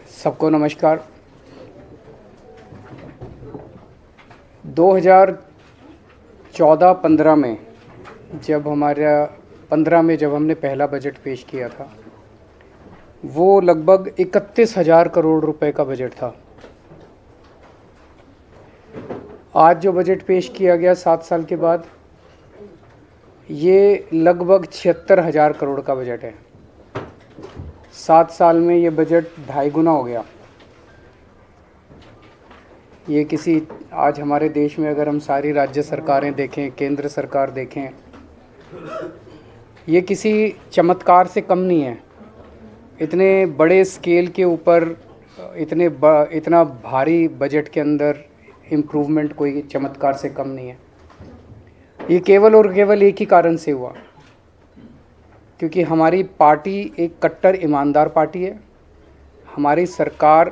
सबको नमस्कार। 2014-15 में जब हमने पहला बजट पेश किया था, वो लगभग 31,000 करोड़ रुपए का बजट था। आज जो बजट पेश किया गया 7 साल के बाद, ये लगभग 76,000 करोड़ का बजट है। 7 साल में ये बजट 2.5 गुना हो गया। ये आज हमारे देश में अगर हम सारी राज्य सरकारें देखें, केंद्र सरकार देखें, ये किसी चमत्कार से कम नहीं है। इतने बड़े स्केल के ऊपर इतना भारी बजट के अंदर इम्प्रूवमेंट कोई चमत्कार से कम नहीं है। ये केवल और केवल एक ही कारण से हुआ, क्योंकि हमारी पार्टी एक कट्टर ईमानदार पार्टी है। हमारी सरकार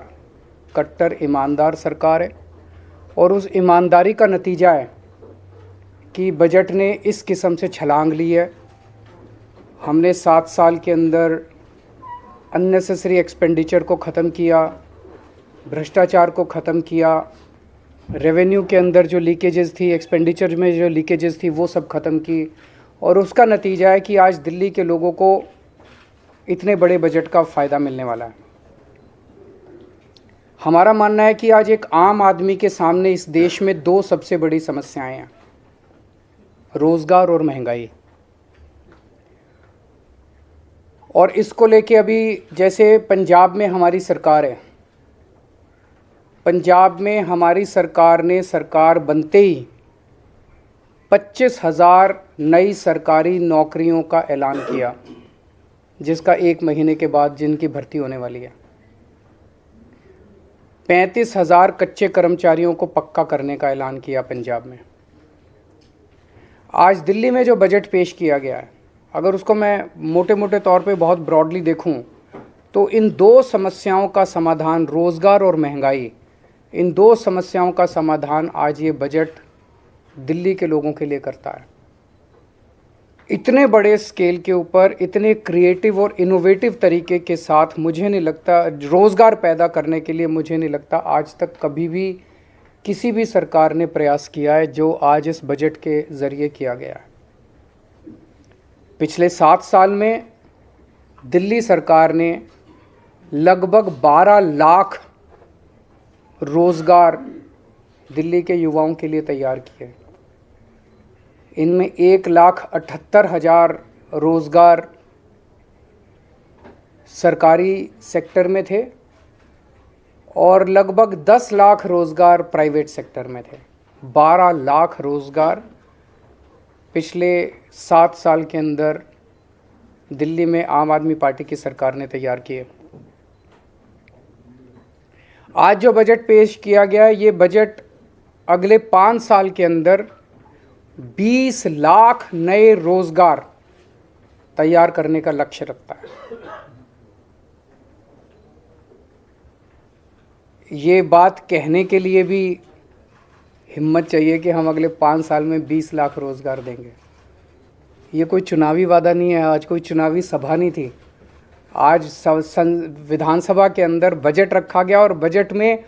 कट्टर ईमानदार सरकार है, और उस ईमानदारी का नतीजा है कि बजट ने इस किस्म से छलांग ली है। हमने 7 साल के अंदर अननेसेसरी एक्सपेंडिचर को ख़त्म किया, भ्रष्टाचार को ख़त्म किया, रेवेन्यू के अंदर जो लीकेजेस थी, एक्सपेंडिचर में जो लीकेजेस थी, वो सब ख़त्म की। और उसका नतीजा है कि आज दिल्ली के लोगों को इतने बड़े बजट का फ़ायदा मिलने वाला है। हमारा मानना है कि आज एक आम आदमी के सामने इस देश में 2 सबसे बड़ी समस्याएं हैं, रोज़गार और महंगाई। और इसको लेके अभी जैसे पंजाब में हमारी सरकार है, पंजाब में हमारी सरकार ने सरकार बनते ही 25,000 नई सरकारी नौकरियों का ऐलान किया, जिसका 1 महीने के बाद जिनकी भर्ती होने वाली है। 35,000 कच्चे कर्मचारियों को पक्का करने का ऐलान किया पंजाब में। आज दिल्ली में जो बजट पेश किया गया है, अगर उसको मैं मोटे मोटे तौर पे बहुत ब्रॉडली देखूं, तो इन 2 समस्याओं का समाधान, रोज़गार और महंगाई, इन 2 समस्याओं का समाधान आज ये बजट दिल्ली के लोगों के लिए करता है। इतने बड़े स्केल के ऊपर, इतने क्रिएटिव और इनोवेटिव तरीके के साथ, मुझे नहीं लगता रोज़गार पैदा करने के लिए, मुझे नहीं लगता आज तक कभी भी किसी भी सरकार ने प्रयास किया है जो आज इस बजट के ज़रिए किया गया है। पिछले 7 साल में दिल्ली सरकार ने लगभग 12 लाख रोज़गार दिल्ली के युवाओं के लिए तैयार किए। इनमें 1,78,000 रोज़गार सरकारी सेक्टर में थे और लगभग 10 लाख रोज़गार प्राइवेट सेक्टर में थे। 12 लाख रोज़गार पिछले 7 साल के अंदर दिल्ली में आम आदमी पार्टी की सरकार ने तैयार किए। आज जो बजट पेश किया गया है, ये बजट अगले 5 साल के अंदर 20 लाख नए रोज़गार तैयार करने का लक्ष्य रखता है। ये बात कहने के लिए भी हिम्मत चाहिए कि हम अगले 5 साल में 20 लाख रोज़गार देंगे। ये कोई चुनावी वादा नहीं है, आज कोई चुनावी सभा नहीं थी। आज विधानसभा के अंदर बजट रखा गया और बजट में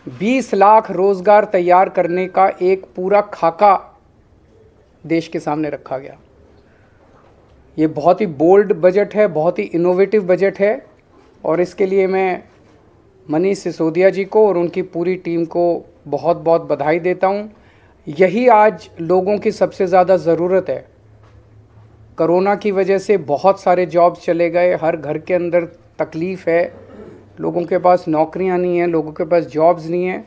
20 लाख रोज़गार तैयार करने का एक पूरा खाका देश के सामने रखा गया। ये बहुत ही बोल्ड बजट है, बहुत ही इनोवेटिव बजट है, और इसके लिए मैं मनीष सिसोदिया जी को और उनकी पूरी टीम को बहुत बहुत बधाई देता हूँ। यही आज लोगों की सबसे ज़्यादा ज़रूरत है। कोरोना की वजह से बहुत सारे जॉब्स चले गए, हर घर के अंदर तकलीफ़ है, लोगों के पास नौकरियां नहीं हैं, लोगों के पास जॉब्स नहीं हैं।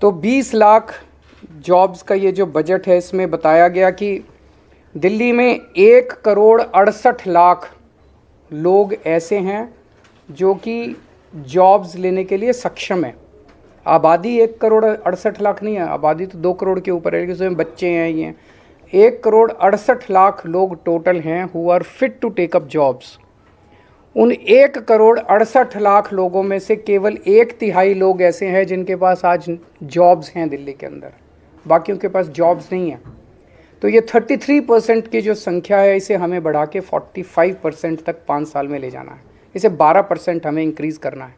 तो 20 लाख जॉब्स का ये जो बजट है, इसमें बताया गया कि दिल्ली में 1,68,00,000 लोग ऐसे हैं जो कि जॉब्स लेने के लिए सक्षम हैं। आबादी 1,68,00,000 नहीं है, आबादी तो 2 करोड़ के ऊपर है, लेकिन उसमें बच्चे हैं। ये 1,68,00,000 लोग टोटल हैं who are fit to take up jobs. उन 1,68,00,000 लोगों में से केवल 1/3 लोग ऐसे हैं जिनके पास आज जॉब्स हैं दिल्ली के अंदर, बाकियों के पास जॉब्स नहीं हैं। तो ये 33% की जो संख्या है इसे हमें बढ़ा के 45% तक 5 साल में ले जाना है। इसे 12% हमें इंक्रीज़ करना है।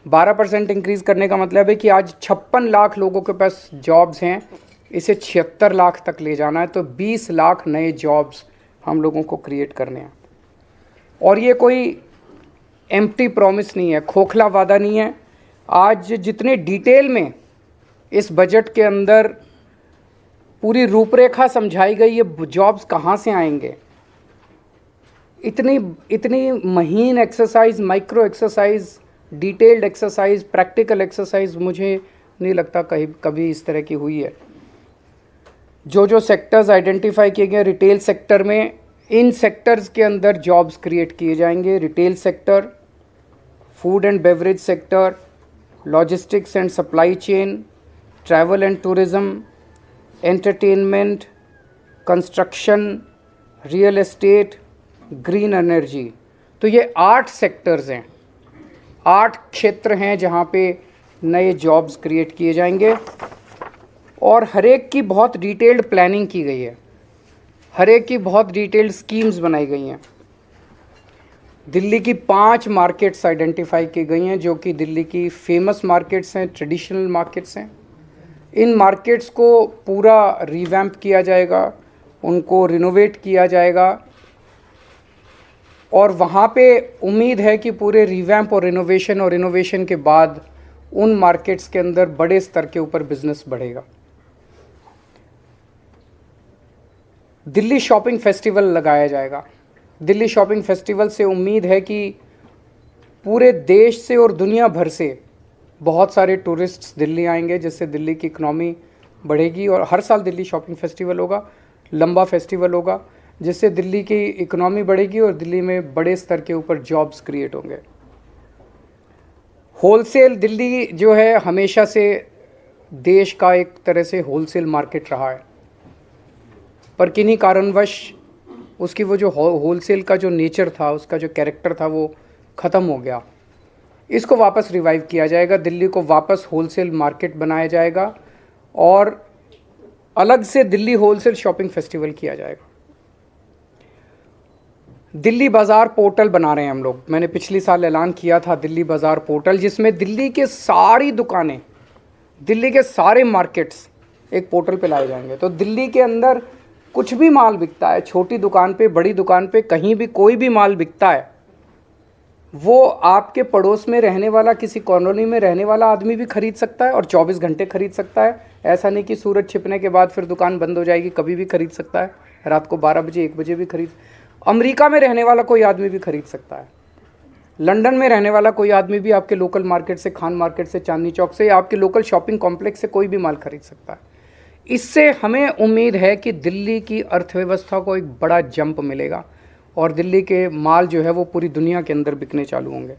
12% इंक्रीज़ करने का मतलब है कि आज 56 लाख लोगों के पास जॉब्स हैं, इसे 76 लाख तक ले जाना है। तो 20 लाख नए जॉब्स हम लोगों को क्रिएट करने हैं। और ये कोई एम्प्टी प्रॉमिस नहीं है, खोखला वादा नहीं है। आज जितने डिटेल में इस बजट के अंदर पूरी रूपरेखा समझाई गई, ये जॉब्स कहाँ से आएंगे, इतनी इतनी महीन exercise, micro exercise, detailed exercise, practical exercise मुझे नहीं लगता कभी इस तरह की हुई है। जो सेक्टर्स आइडेंटिफाई किए गए रिटेल सेक्टर में, इन सेक्टर्स के अंदर जॉब्स क्रिएट किए जाएंगे। Retail sector, food and beverage sector, logistics and supply chain, travel and tourism, entertainment, construction, real estate, green energy. तो ये 8 सेक्टर्स हैं, 8 क्षेत्र हैं जहाँ पे नए जॉब्स क्रिएट किए जाएंगे। और हर एक की बहुत डिटेल्ड प्लानिंग की गई है, हर एक की बहुत डिटेल्ड स्कीम्स बनाई गई हैं। दिल्ली की 5 मार्केट्स आइडेंटिफाई की गई हैं जो कि दिल्ली की फेमस मार्केट्स हैं, ट्रेडिशनल मार्केट्स हैं। इन मार्केट्स को पूरा रिवैम्प किया जाएगा, उनको रिनोवेट किया जाएगा। और वहाँ पे उम्मीद है कि पूरे रिवैम्प और इनोवेशन के बाद उन मार्केट्स के अंदर बड़े स्तर के ऊपर बिजनेस बढ़ेगा। दिल्ली शॉपिंग फेस्टिवल लगाया जाएगा। दिल्ली शॉपिंग फेस्टिवल से उम्मीद है कि पूरे देश से और दुनिया भर से बहुत सारे टूरिस्ट्स दिल्ली आएंगे, जिससे दिल्ली की इकनॉमी बढ़ेगी। और हर साल दिल्ली शॉपिंग फेस्टिवल होगा, लंबा फेस्टिवल होगा, जिससे दिल्ली की इकनॉमी बढ़ेगी और दिल्ली में बड़े स्तर के ऊपर जॉब्स क्रिएट होंगे। होलसेल, दिल्ली जो है हमेशा से देश का एक तरह से होलसेल मार्केट रहा है, पर किन्हीं कारणवश उसकी वो जो होलसेल का जो नेचर था, उसका जो कैरेक्टर था, वो ख़त्म हो गया। इसको वापस रिवाइव किया जाएगा, दिल्ली को वापस होलसेल मार्केट बनाया जाएगा और अलग से दिल्ली होलसेल शॉपिंग फेस्टिवल किया जाएगा। दिल्ली बाज़ार पोर्टल बना रहे हैं हम लोग। मैंने पिछली साल ऐलान किया था दिल्ली बाज़ार पोर्टल, जिसमें दिल्ली के सारी दुकानें, दिल्ली के सारे मार्केट्स एक पोर्टल पे लाए जाएंगे। तो दिल्ली के अंदर कुछ भी माल बिकता है, छोटी दुकान पे, बड़ी दुकान पे, कहीं भी कोई भी माल बिकता है, वो आपके पड़ोस में रहने वाला, किसी कॉलोनी में रहने वाला आदमी भी खरीद सकता है और 24 घंटे खरीद सकता है। ऐसा नहीं कि सूरज छिपने के बाद फिर दुकान बंद हो जाएगी, कभी भी खरीद सकता है, रात को 12 बजे 1 बजे भी खरीद। अमेरिका में रहने वाला कोई आदमी भी खरीद सकता है, लंदन में रहने वाला कोई आदमी भी आपके लोकल मार्केट से, खान मार्केट से, चांदनी चौक से या आपके लोकल शॉपिंग कॉम्प्लेक्स से कोई भी माल खरीद सकता है। इससे हमें उम्मीद है कि दिल्ली की अर्थव्यवस्था को एक बड़ा जंप मिलेगा और दिल्ली के माल जो है वो पूरी दुनिया के अंदर बिकने चालू होंगे।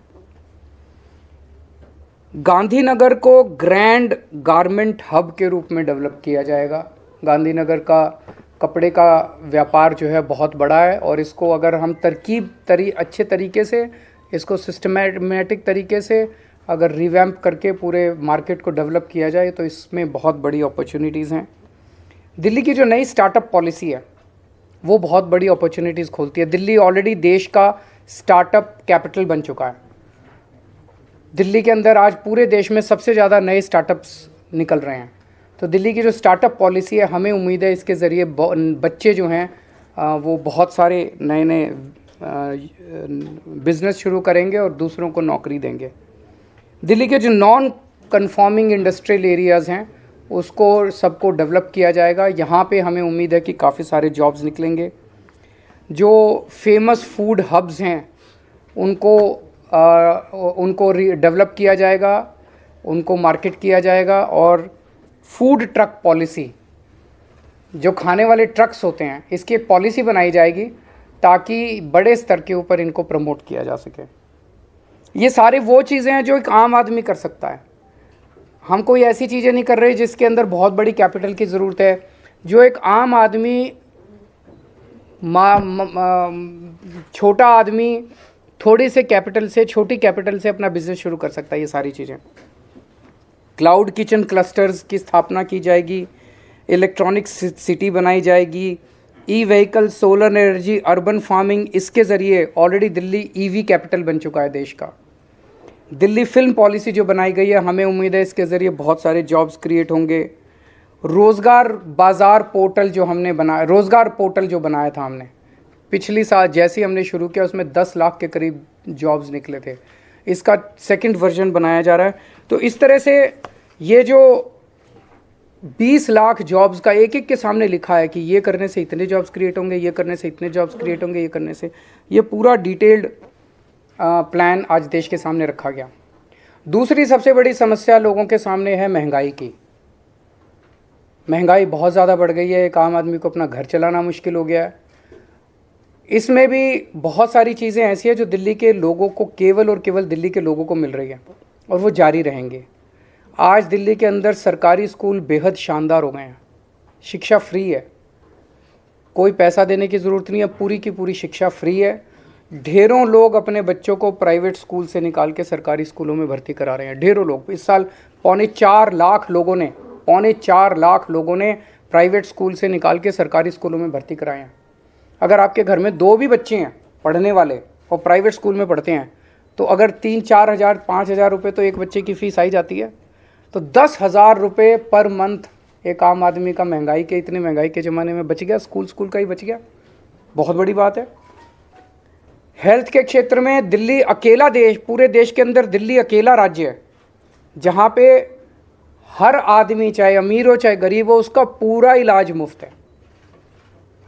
गांधीनगर को ग्रैंड गारमेंट हब के रूप में डेवलप किया जाएगा। गांधीनगर का कपड़े का व्यापार जो है बहुत बड़ा है और इसको अगर हम अच्छे तरीके से, इसको सिस्टमेटिक तरीके से अगर रिवैम्प करके पूरे मार्केट को डेवलप किया जाए तो इसमें बहुत बड़ी अपॉर्चुनिटीज़ हैं। दिल्ली की जो नई स्टार्टअप पॉलिसी है वो बहुत बड़ी अपॉर्चुनिटीज़ खोलती है। दिल्ली ऑलरेडी देश का स्टार्टअप कैपिटल बन चुका है। दिल्ली के अंदर आज पूरे देश में सबसे ज़्यादा नए स्टार्टअप्स निकल रहे हैं। तो दिल्ली की जो स्टार्टअप पॉलिसी है, हमें उम्मीद है इसके ज़रिए बच्चे जो हैं वो बहुत सारे नए नए बिज़नेस शुरू करेंगे और दूसरों को नौकरी देंगे। दिल्ली के जो नॉन कन्फॉर्मिंग इंडस्ट्रियल एरियाज़ हैं उसको सबको डेवलप किया जाएगा। यहाँ पे हमें उम्मीद है कि काफ़ी सारे जॉब्स निकलेंगे। जो फेमस फूड हब्स हैं उनको डेवलप किया जाएगा, उनको मार्केट किया जाएगा। और फूड ट्रक पॉलिसी, जो खाने वाले ट्रक्स होते हैं, इसकी एक पॉलिसी बनाई जाएगी ताकि बड़े स्तर के ऊपर इनको प्रमोट किया जा सके। ये सारे वो चीज़ें हैं जो एक आम आदमी कर सकता है। हम कोई ऐसी चीज़ें नहीं कर रहे जिसके अंदर बहुत बड़ी कैपिटल की ज़रूरत है। जो एक आम आदमी, छोटा आदमी थोड़ी से कैपिटल से, छोटी कैपिटल से अपना बिजनेस शुरू कर सकता है। ये सारी चीज़ें, क्लाउड किचन क्लस्टर्स की स्थापना की जाएगी, इलेक्ट्रॉनिक सिटी बनाई जाएगी, e vehicle, solar energy, urban farming, इसके ज़रिए ऑलरेडी दिल्ली ईवी कैपिटल बन चुका है देश का। दिल्ली फिल्म पॉलिसी जो बनाई गई है, हमें उम्मीद है इसके ज़रिए बहुत सारे जॉब्स क्रिएट होंगे। रोज़गार बाज़ार पोर्टल जो हमने बनाया, रोज़गार पोर्टल जो बनाया था हमने पिछली साल, जैसे ही हमने शुरू किया उसमें 10 लाख के करीब जॉब्स निकले थे। इसका सेकंड वर्जन बनाया जा रहा है। तो इस तरह से ये जो 20 लाख जॉब्स का एक एक के सामने लिखा है कि ये करने से इतने जॉब्स क्रिएट होंगे, ये करने से इतने जॉब्स क्रिएट होंगे, ये करने से, ये पूरा डिटेल्ड प्लान आज देश के सामने रखा गया। दूसरी सबसे बड़ी समस्या लोगों के सामने है महंगाई की। महंगाई बहुत ज़्यादा बढ़ गई है, एक आम आदमी को अपना घर चलाना मुश्किल हो गया है। इसमें भी बहुत सारी चीज़ें ऐसी हैं जो दिल्ली के लोगों को, केवल और केवल दिल्ली के लोगों को मिल रही है और वो जारी रहेंगे। आज दिल्ली के अंदर सरकारी स्कूल बेहद शानदार हो गए हैं, शिक्षा फ्री है, कोई पैसा देने की ज़रूरत नहीं है, पूरी की पूरी शिक्षा फ्री है। ढेरों लोग अपने बच्चों को प्राइवेट स्कूल से निकाल के सरकारी स्कूलों में भर्ती करा रहे हैं, ढेरों लोग। इस साल 4.25 लाख लोगों ने 4.25 लाख लोगों ने प्राइवेट स्कूल से निकाल के सरकारी स्कूलों में भर्ती कराए हैं। अगर आपके घर में 2 भी बच्चे हैं पढ़ने वाले और प्राइवेट स्कूल में पढ़ते हैं, तो अगर 3-4 हज़ार 5 हज़ार रुपये तो एक बच्चे की फ़ीस आई जाती है। तो 10,000 रुपये पर मंथ एक आम आदमी का महंगाई के, इतने महंगाई के ज़माने में बच गया, स्कूल का ही बच गया। बहुत बड़ी बात है। हेल्थ के क्षेत्र में दिल्ली अकेला देश, पूरे देश के अंदर दिल्ली अकेला राज्य है जहाँ पे हर आदमी, चाहे अमीर हो चाहे गरीब हो, उसका पूरा इलाज मुफ्त है।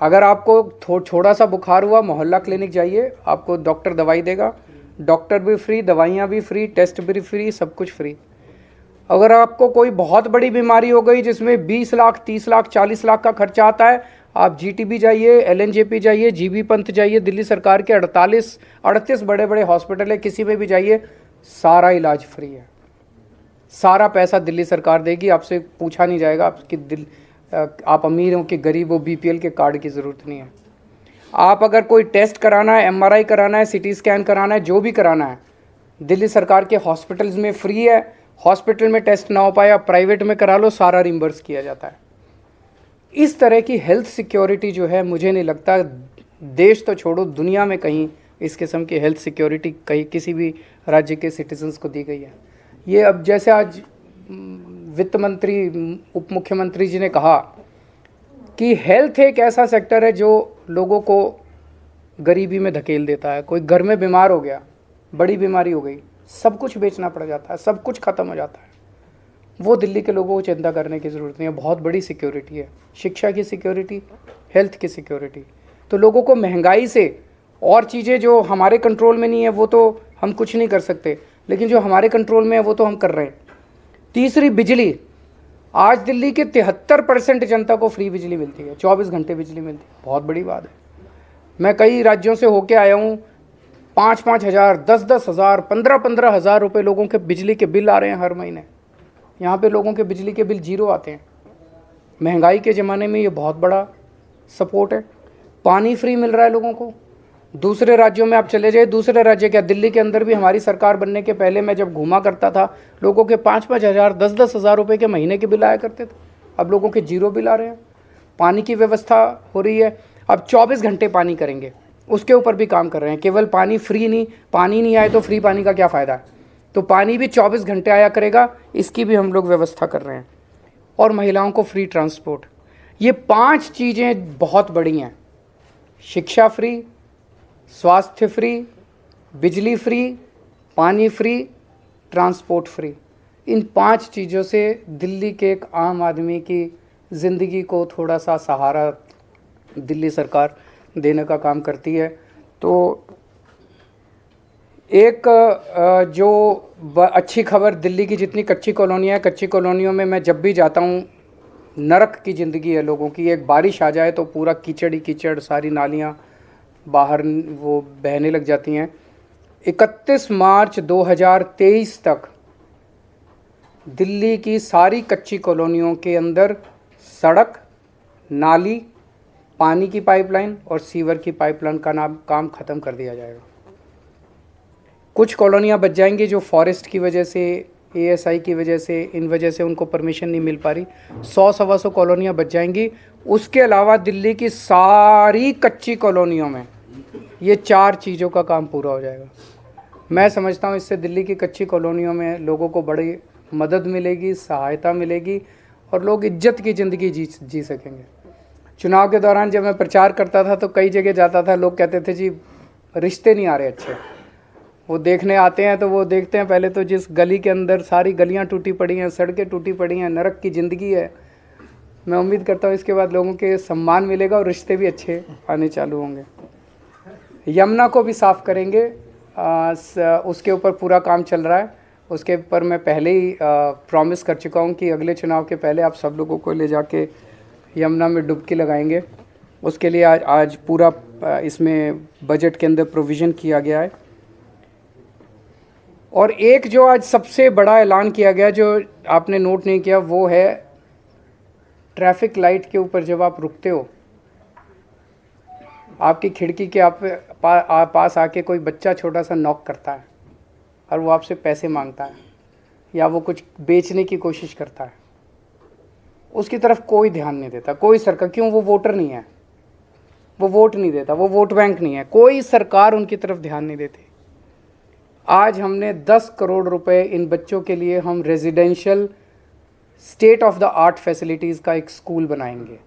अगर आपको थोड़ा सा बुखार हुआ, मोहल्ला क्लिनिक जाइए, आपको डॉक्टर दवाई देगा, डॉक्टर भी फ्री, दवाइयाँ भी फ्री, टेस्ट भी फ्री, सब कुछ फ्री। अगर आपको कोई बहुत बड़ी बीमारी हो गई जिसमें 20 लाख 30 लाख 40 लाख का खर्चा आता है, आप जीटीबी जाइए, एलएनजेपी जाइए, जीबी पंत जाइए, दिल्ली सरकार के 38 बड़े बड़े हॉस्पिटल है, किसी में भी जाइए, सारा इलाज फ्री है। सारा पैसा दिल्ली सरकार देगी, आपसे पूछा नहीं जाएगा आप अमीर हो कि गरीब हो, बीपीएल के कार्ड की ज़रूरत नहीं है। आप अगर कोई टेस्ट कराना है, एमआरआई कराना है, सीटी स्कैन कराना है, जो भी कराना है, दिल्ली सरकार के हॉस्पिटल्स में फ्री है। हॉस्पिटल में टेस्ट ना हो पाए, आप प्राइवेट में करा लो, सारा रिम्बर्स किया जाता है। इस तरह की हेल्थ सिक्योरिटी जो है, मुझे नहीं लगता देश तो छोड़ो, दुनिया में कहीं इस किस्म की हेल्थ सिक्योरिटी कहीं किसी भी राज्य के सिटीजन्स को दी गई है। ये अब जैसे आज वित्त मंत्री, उप मुख्यमंत्री जी ने कहा कि हेल्थ एक ऐसा सेक्टर है जो लोगों को गरीबी में धकेल देता है। कोई घर में बीमार हो गया, बड़ी बीमारी हो गई, सब कुछ बेचना पड़ जाता है, सब कुछ ख़त्म हो जाता है। वो दिल्ली के लोगों को चिंता करने की ज़रूरत नहीं है। बहुत बड़ी सिक्योरिटी है, शिक्षा की सिक्योरिटी, हेल्थ की सिक्योरिटी। तो लोगों को महंगाई से और चीज़ें जो हमारे कंट्रोल में नहीं है वो तो हम कुछ नहीं कर सकते, लेकिन जो हमारे कंट्रोल में है वो तो हम कर रहे हैं। तीसरी, बिजली। आज दिल्ली के 73% जनता को फ्री बिजली मिलती है, 24 घंटे बिजली मिलती है। बहुत बड़ी बात है। मैं कई राज्यों से होके आया हूँ, 5-5 हज़ार, 10-10 हज़ार, 15-15 हज़ार रुपये लोगों के बिजली के बिल आ रहे हैं हर महीने। यहाँ पे लोगों के बिजली के बिल 0 आते हैं। महंगाई के ज़माने में ये बहुत बड़ा सपोर्ट है। पानी फ्री मिल रहा है लोगों को। दूसरे राज्यों में आप चले जाइए, दूसरे राज्य क्या, दिल्ली के अंदर भी हमारी सरकार बनने के पहले मैं जब घूमा करता था, लोगों के 5-5 हज़ार, 10-10 हज़ार रुपये के महीने के बिल आया करते थे। अब लोगों के 0 बिल आ रहे हैं। पानी की व्यवस्था हो रही है। अब 24 घंटे पानी करेंगे, उसके ऊपर भी काम कर रहे हैं। केवल पानी फ्री नहीं, पानी नहीं आए तो फ्री पानी का क्या फ़ायदा है। तो पानी भी 24 घंटे आया करेगा, इसकी भी हम लोग व्यवस्था कर रहे हैं। और महिलाओं को फ्री ट्रांसपोर्ट। ये 5 चीज़ें बहुत बड़ी हैं। शिक्षा फ्री, स्वास्थ्य फ्री, बिजली फ्री, पानी फ्री, ट्रांसपोर्ट फ्री। इन 5 चीज़ों से दिल्ली के एक आम आदमी की ज़िंदगी को थोड़ा सा सहारा दिल्ली सरकार देने का काम करती है। तो एक जो अच्छी खबर, दिल्ली की जितनी कच्ची कॉलोनियाँ हैं, कच्ची कॉलोनियों में मैं जब भी जाता हूँ, नरक की ज़िंदगी है लोगों की। एक बारिश आ जाए तो पूरा कीचड़ ही कीचड़, सारी नालियाँ बाहर वो बहने लग जाती हैं। 31 मार्च 2023 तक दिल्ली की सारी कच्ची कॉलोनियों के अंदर सड़क, नाली, पानी की पाइपलाइन और सीवर की पाइपलाइन का काम ख़त्म कर दिया जाएगा। कुछ कॉलोनियाँ बच जाएंगी जो फॉरेस्ट की वजह से ASI की वजह से, इन वजह से उनको परमिशन नहीं मिल पा रही। 100-125 कॉलोनियाँ बच जाएंगी। उसके अलावा दिल्ली की सारी कच्ची कॉलोनियों में ये 4 चीज़ों का काम पूरा हो जाएगा। मैं समझता हूँ इससे दिल्ली की कच्ची कॉलोनियों में लोगों को बड़ी मदद मिलेगी, सहायता मिलेगी और लोग इज्जत की ज़िंदगी जी सकेंगे। चुनाव के दौरान जब मैं प्रचार करता था तो कई जगह जाता था, लोग कहते थे जी रिश्ते नहीं आ रहे अच्छे। वो देखने आते हैं तो वो देखते हैं पहले तो जिस गली के अंदर सारी गलियां टूटी पड़ी हैं, सड़कें टूटी पड़ी हैं, नरक की ज़िंदगी है। मैं उम्मीद करता हूँ इसके बाद लोगों के सम्मान मिलेगा और रिश्ते भी अच्छे आने चालू होंगे। यमुना को भी साफ़ करेंगे, उसके ऊपर पूरा काम चल रहा है। उसके ऊपर मैं पहले ही प्रॉमिस कर चुका हूँ कि अगले चुनाव के पहले आप सब लोगों को ले जाके यमुना में डुबकी लगाएंगे। उसके लिए आज पूरा इसमें बजट के अंदर प्रोविज़न किया गया है। और एक जो आज सबसे बड़ा ऐलान किया गया जो आपने नोट नहीं किया, वो है ट्रैफिक लाइट के ऊपर जब आप रुकते हो, आपकी खिड़की के पास आके कोई बच्चा छोटा सा नॉक करता है और वो आपसे पैसे मांगता है या वो कुछ बेचने की कोशिश करता है, उसकी तरफ कोई ध्यान नहीं देता कोई सरकार। क्यों? वो वोटर नहीं है, वो वोट नहीं देता, वो वोट बैंक नहीं है, कोई सरकार उनकी तरफ ध्यान नहीं देती। आज हमने 10 करोड़ रुपए इन बच्चों के लिए हम residential state of the art facilities का एक स्कूल बनाएंगे।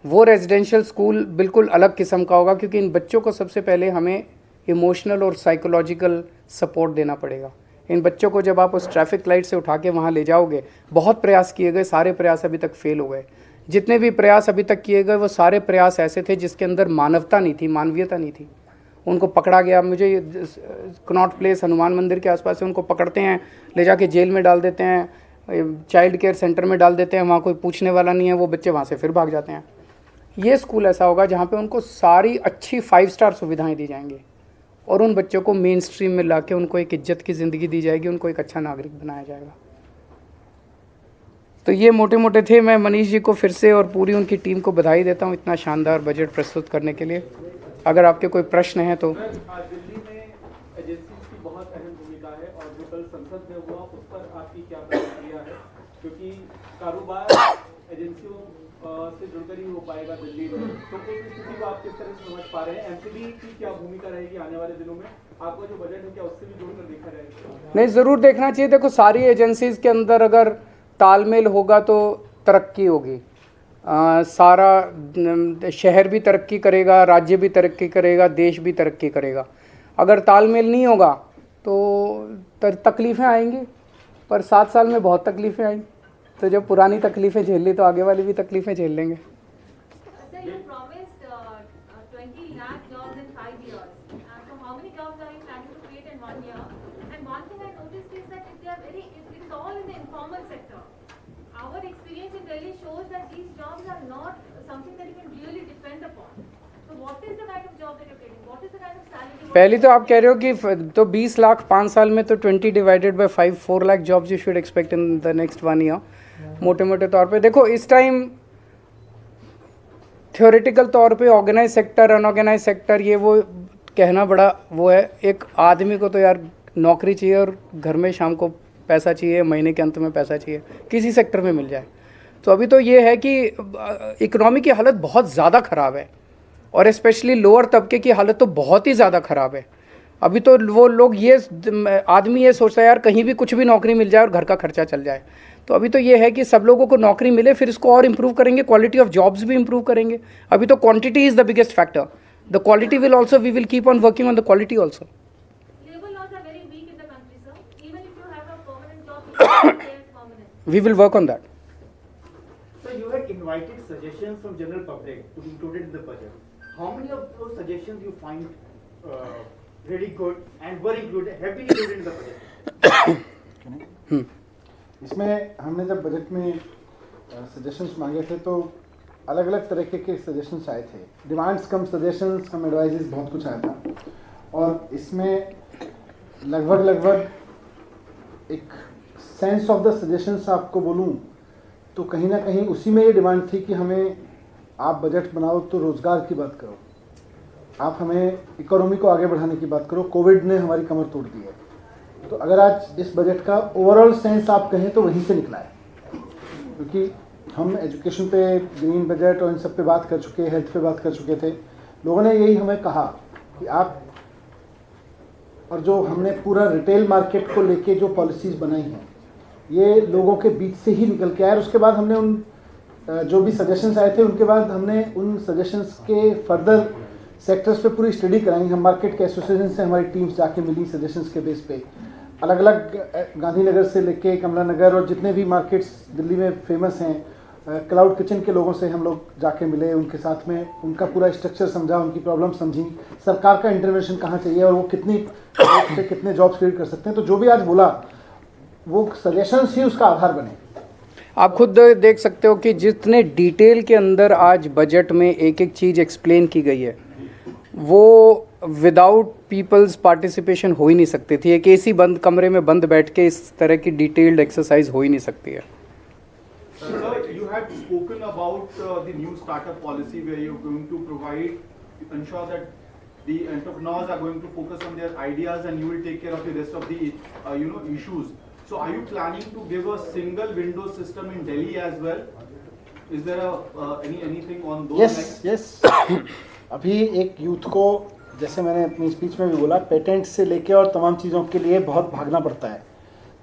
वो रेजिडेंशियल स्कूल बिल्कुल अलग किस्म का होगा क्योंकि इन बच्चों को सबसे पहले हमें इमोशनल और साइकोलॉजिकल सपोर्ट देना पड़ेगा। इन बच्चों को जब आप उस ट्रैफिक लाइट से उठा के वहाँ ले जाओगे, बहुत प्रयास किए गए, सारे प्रयास अभी तक फेल हो गए। जितने भी प्रयास अभी तक किए गए वो सारे प्रयास ऐसे थे जिसके अंदर मानवता नहीं थी, मानवीयता नहीं थी। उनको पकड़ा गया, मुझे कनॉट प्लेस हनुमान मंदिर के आसपास से उनको पकड़ते हैं, ले जाके जेल में डाल देते हैं, चाइल्ड केयर सेंटर में डाल देते हैं, वहाँ कोई पूछने वाला नहीं है, वो बच्चे वहाँ से फिर भाग जाते हैं। ये स्कूल ऐसा होगा जहाँ पे उनको सारी अच्छी 5 स्टार सुविधाएं दी जाएंगी और उन बच्चों को मेन स्ट्रीम में ला के उनको एक इज्जत की ज़िंदगी दी जाएगी, उनको एक अच्छा नागरिक बनाया जाएगा। तो ये मोटे मोटे थे। मैं मनीष जी को फिर से और पूरी उनकी टीम को बधाई देता हूँ इतना शानदार बजट प्रस्तुत करने के लिए। अगर आपके कोई प्रश्न हैं तो। दिल्ली में एजेंसीज की बहुत अहम भूमिका है और जो कल संसद में हुआ उस पर आपकी क्या प्रतिक्रिया है, क्योंकि कारोबार एजेंसियों से जुड़कर ही हो पाएगा दिल्ली में, तो उस स्थिति को आप किस तरह से समझ पा रहे हैं? MCD की क्या भूमिका रहेगी आने वाले दिनों में? आपका जो बजट है क्या उससे भी जोड़कर देखा जाएगा? नहीं, ज़रूर देखना चाहिए। देखो, सारी एजेंसीज के अंदर अगर तालमेल होगा तो तरक्की होगी। सारा शहर भी तरक्की करेगा, राज्य भी तरक्की करेगा, देश भी तरक्की करेगा। अगर तालमेल नहीं होगा तो तकलीफ़ें आएंगी, पर 7 साल में बहुत तकलीफ़ें आई, तो जब पुरानी तकलीफ़ें झेल ली तो आगे वाली भी तकलीफ़ें झेल लेंगे। Sir, you promised 20 lakh jobs in 5 years. So how many jobs are you planning to create in 1 year? And one thing I noticed is that it's all in the informal sector. Our experience in Delhi shows that these jobs are not something that you can really depend upon. So what is the kind of job that you're creating? What is the kind of salary? पहले तो आप कह रहे हो कि तो 20 लाख 5 साल में, तो 20 divided by 5 4 lakh jobs you should expect in the next 1 year. मोटे मोटे तौर पे देखो, इस टाइम थ्योरेटिकल तौर पे ऑर्गेनाइज सेक्टर, अनऑर्गेनाइज सेक्टर, ये वो कहना बड़ा वो है। एक आदमी को तो यार नौकरी चाहिए और घर में शाम को पैसा चाहिए, महीने के अंत में पैसा चाहिए, किसी सेक्टर में मिल जाए। तो अभी तो ये है कि इकोनॉमी की हालत बहुत ज़्यादा ख़राब है और स्पेशली लोअर तबके की हालत तो बहुत ही ज़्यादा ख़राब है। अभी तो वो लोग आदमी ये सोचता है यार कहीं भी कुछ भी नौकरी मिल जाए और घर का खर्चा चल जाए। तो अभी तो ये है कि सब लोगों को नौकरी मिले, फिर इसको और इम्प्रूव करेंगे, क्वालिटी ऑफ जॉब्स भी इम्प्रूव करेंगे। अभी तो quantity is the biggest factor, the quality will also, we will keep on working on the quality also. Labor laws are very weak in the country, sir. Even if you have a permanent job, it won't stay as permanent. We will work on that. So you had invited suggestions from general public to be included in the budget. How many of those suggestions you find really good and were included, have been included in the budget? इसमें हमने जब budget में suggestions मांगे थे तो अलग अलग तरीके के सजेशंस आए थे। डिमांड्स कम, सजेशंस कम, एडवाइजेस बहुत कुछ आया था। और इसमें लगभग एक सेंस ऑफ द सजेशंस आपको बोलूं तो कहीं ना कहीं उसी में ये डिमांड थी कि हमें आप बजट बनाओ तो रोज़गार की बात करो, आप हमें इकोनॉमी को आगे बढ़ाने की बात करो। कोविड ने हमारी कमर तोड़ दी है, तो अगर आज इस बजट का ओवरऑल सेंस आप कहें तो वहीं से निकला है, क्योंकि हम एजुकेशन पे, ग्रीन बजट और इन सब पे बात कर चुके, हेल्थ पे बात कर चुके थे। लोगों ने यही हमें कहा कि आप, और जो हमने पूरा रिटेल मार्केट को लेके जो पॉलिसीज़ बनाई हैं ये लोगों के बीच से ही निकल के आए। और उसके बाद हमने उन जो भी सजेशंस आए थे उनके बाद हमने उन सजेशंस के फर्दर सेक्टर्स पे पूरी स्टडी कराई। हम मार्केट के एसोसिएशन से हमारी टीम्स जाके मिली, सजेशंस के बेस पे अलग अलग गांधीनगर से लेके कमला नगर और जितने भी मार्केट्स दिल्ली में फेमस हैं, क्लाउड किचन के लोगों से हम लोग जाके मिले, उनके साथ में उनका पूरा स्ट्रक्चर समझा, उनकी प्रॉब्लम समझी, सरकार का इंटरवेंशन कहाँ चाहिए और वो कितने जॉब्स क्रिएट कर सकते हैं। तो जो भी आज बोला वो सजेशंस ही उसका आधार बने। आप खुद देख सकते हो कि जितने डिटेल के अंदर आज बजट में एक एक चीज़ एक्सप्लेन की गई है वो विदाउट पीपल्स पार्टिसिपेशन हो ही नहीं सकती थी। एक एसी बंद कमरे में बंद बैठ के इस तरह की डिटेल्ड एक्सरसाइज हो ही नहीं सकती है। Sir, you had spoken about the new startup policy where you're going to ensure that the entrepreneurs are going to focus on their ideas and you will take care of the rest of the issues. So are you planning to give a single window system in Delhi as well? Is there anything on those lines? Yes. अभी एक youth को, जैसे मैंने अपनी speech में भी बोला, patent से लेके और तमाम चीज़ों के लिए बहुत भागना पड़ता है।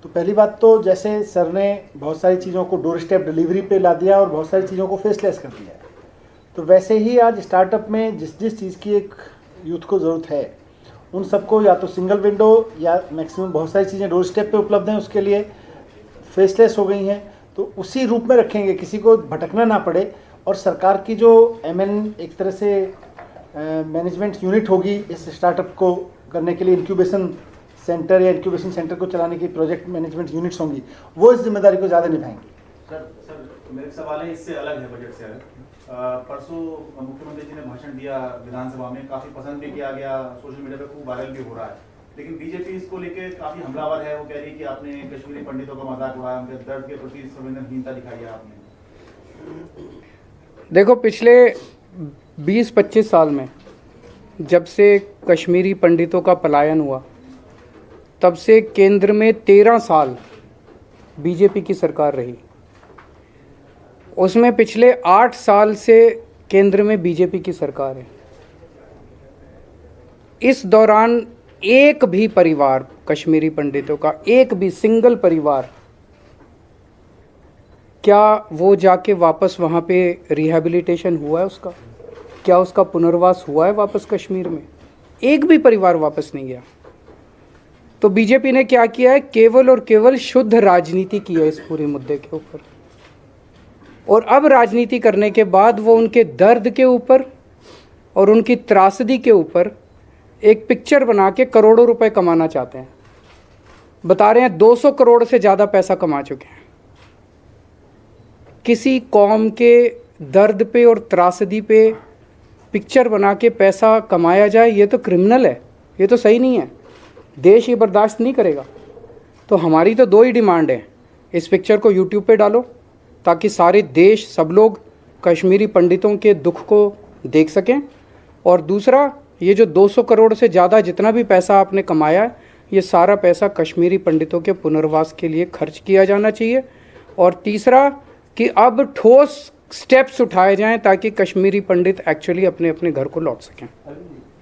तो पहली बात तो जैसे सर ने बहुत सारी चीज़ों को डोर स्टेप डिलीवरी पे ला दिया और बहुत सारी चीज़ों को फेसलेस कर दिया है, तो वैसे ही आज स्टार्टअप में जिस जिस चीज़ की एक यूथ को ज़रूरत है उन सबको या तो सिंगल विंडो या मैक्सिमम बहुत सारी चीज़ें डोर स्टेप पे उपलब्ध हैं, उसके लिए फेसलेस हो गई हैं, तो उसी रूप में रखेंगे, किसी को भटकना ना पड़े। और सरकार की जो एक तरह से मैनेजमेंट यूनिट होगी इस स्टार्टअप को करने के लिए, इंक्यूबेशन सेंटर या इंक्यूबेशन सेंटर को चलाने की प्रोजेक्ट मैनेजमेंट यूनिट्स होंगी, वो इस जिम्मेदारी को ज़्यादा निभाएंगी। सर मेरे सवाल है इससे अलग है, बजट से अलग। परसों मुख्यमंत्री जी ने भाषण दिया विधानसभा में, काफ़ी पसंद भी किया गया, सोशल मीडिया पे खूब वायरल भी हो रहा है, लेकिन बीजेपी इसको लेके काफ़ी हमलावर है। वो कह रही है कि आपने कश्मीरी पंडितों का मजाक उड़ाया, उनके दर्द के प्रति संवेदनहीनता दिखाई है आपने। देखो, पिछले 20-25 साल में जब से कश्मीरी पंडितों का पलायन हुआ तब से केंद्र में 13 साल बीजेपी की सरकार रही, उसमें पिछले 8 साल से केंद्र में बीजेपी की सरकार है। इस दौरान एक भी परिवार, कश्मीरी पंडितों का एक भी सिंगल परिवार, क्या वो जाके वापस वहाँ पे रिहैबिलिटेशन हुआ है उसका? क्या उसका पुनर्वास हुआ है वापस कश्मीर में? एक भी परिवार वापस नहीं गया। तो बीजेपी ने क्या किया है? केवल और केवल शुद्ध राजनीति की है इस पूरे मुद्दे के ऊपर। और अब राजनीति करने के बाद वो उनके दर्द के ऊपर और उनकी त्रासदी के ऊपर एक पिक्चर बना के करोड़ों रुपए कमाना चाहते हैं। बता रहे हैं 200 करोड़ से ज़्यादा पैसा कमा चुके हैं। किसी कौम के दर्द पे और त्रासदी पे पिक्चर बना के पैसा कमाया जाए, ये तो क्रिमिनल है, ये तो सही नहीं है। देश ये बर्दाश्त नहीं करेगा। तो हमारी तो 2 ही डिमांड है, इस पिक्चर को यूट्यूब पे डालो ताकि सारे देश, सब लोग कश्मीरी पंडितों के दुख को देख सकें, और दूसरा, ये जो 200 करोड़ से ज़्यादा जितना भी पैसा आपने कमाया है, ये सारा पैसा कश्मीरी पंडितों के पुनर्वास के लिए खर्च किया जाना चाहिए। और तीसरा कि अब ठोस स्टेप्स उठाए जाएं ताकि कश्मीरी पंडित एक्चुअली अपने अपने घर को लौट सकें।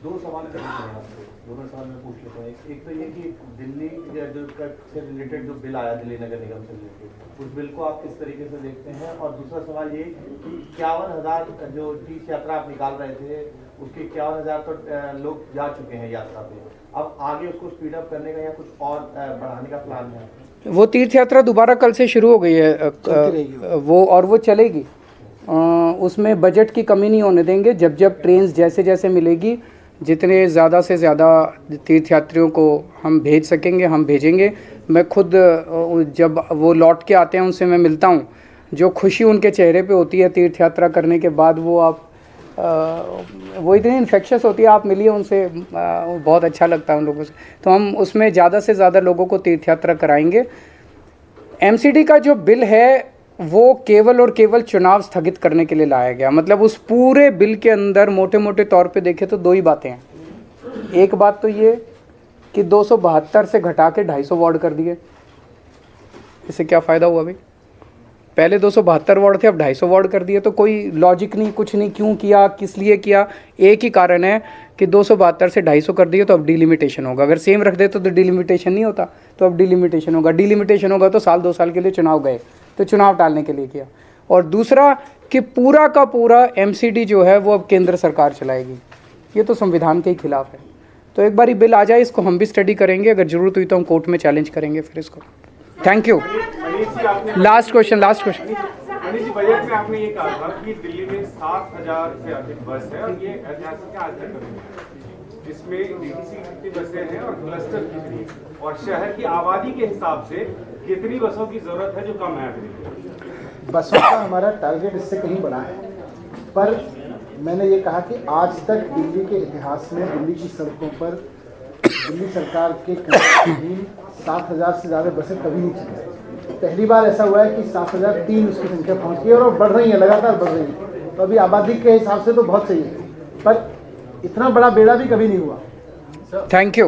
2 सवाल दोनों सवाल मैं पूछ लेता हूँ। एक तो ये कि दिल्ली से रिलेटेड जो बिल आया दिल्ली नगर निगम से रिलेटेड, उस बिल को आप किस तरीके से देखते हैं? और दूसरा सवाल ये कि 51,000 जो तीर्थ यात्रा आप निकाल रहे थे, उसके 51,000 तो लोग जा चुके हैं यात्रा पे, अब आगे उसको स्पीड अप करने का या कुछ और बढ़ाने का प्लान है? वो तीर्थ यात्रा दोबारा कल से शुरू हो गई है वो चलेगी। उसमें बजट की कमी नहीं होने देंगे। जब जब ट्रेन जैसे जैसे मिलेगी, जितने ज़्यादा से ज़्यादा तीर्थयात्रियों को हम भेज सकेंगे हम भेजेंगे। मैं खुद जब वो लौट के आते हैं उनसे मैं मिलता हूँ, जो खुशी उनके चेहरे पे होती है तीर्थ यात्रा करने के बाद, वो इतनी इन्फेक्शस होती है। आप मिलिए उनसे, बहुत अच्छा लगता है उन लोगों से। तो हम उसमें ज़्यादा से ज़्यादा लोगों को तीर्थ यात्रा कराएंगे। एमसीडी का जो बिल है वो केवल और केवल चुनाव स्थगित करने के लिए लाया गया। मतलब उस पूरे बिल के अंदर मोटे मोटे तौर पे देखें तो 2 ही बातें हैं। एक बात तो ये कि 272 से घटा के 250 वार्ड कर दिए। इससे क्या फ़ायदा हुआ भाई? पहले 272 वार्ड थे, अब 250 वार्ड कर दिए। तो कोई लॉजिक नहीं, कुछ नहीं। क्यों किया, किस लिए किया? एक ही कारण है कि 272 से 250 कर दिए तो अब डिलिमिटेशन होगा। अगर सेम रख देते तो डिलिमिटेशन नहीं होता, तो अब डिलिमिटेशन होगा। डिलिमिटेशन होगा तो साल 2 साल के लिए चुनाव गए, तो चुनाव टालने के लिए किया। और दूसरा कि पूरा का पूरा MCD जो है वो अब केंद्र सरकार चलाएगी। ये तो संविधान के ही खिलाफ है। तो एक बार बिल आ जाए, इसको हम भी स्टडी करेंगे, अगर जरूरत हुई तो हम कोर्ट में चैलेंज करेंगे फिर इसको। Thank you. Last question. Manish ji, budget में आपने ये कहा था कि दिल्ली में 7,000 से अधिक बस है और ये ऐतिहासिक आज तक कभी, इसमें DTC कितनी बसें हैं और क्लस्टर कितनी, और शहर की आबादी के हिसाब से कितनी बसों की जरूरत है जो कम है अभी? बसों का हमारा टारगेट इससे कहीं बड़ा है, पर मैंने ये कहा कि आज तक दिल्ली के इतिहास में दिल्ली की सड़कों पर दिल्ली सरकार के अधीन 7,000 से ज़्यादा बसें कभी नहीं चली। पहली बार ऐसा हुआ है कि 7,003 उसकी संख्या पहुंच गई और बढ़ रही है, लगातार बढ़ रही है। तो अभी आबादी के हिसाब से तो बहुत सही है, पर इतना बड़ा बेड़ा भी कभी नहीं हुआ। Thank you.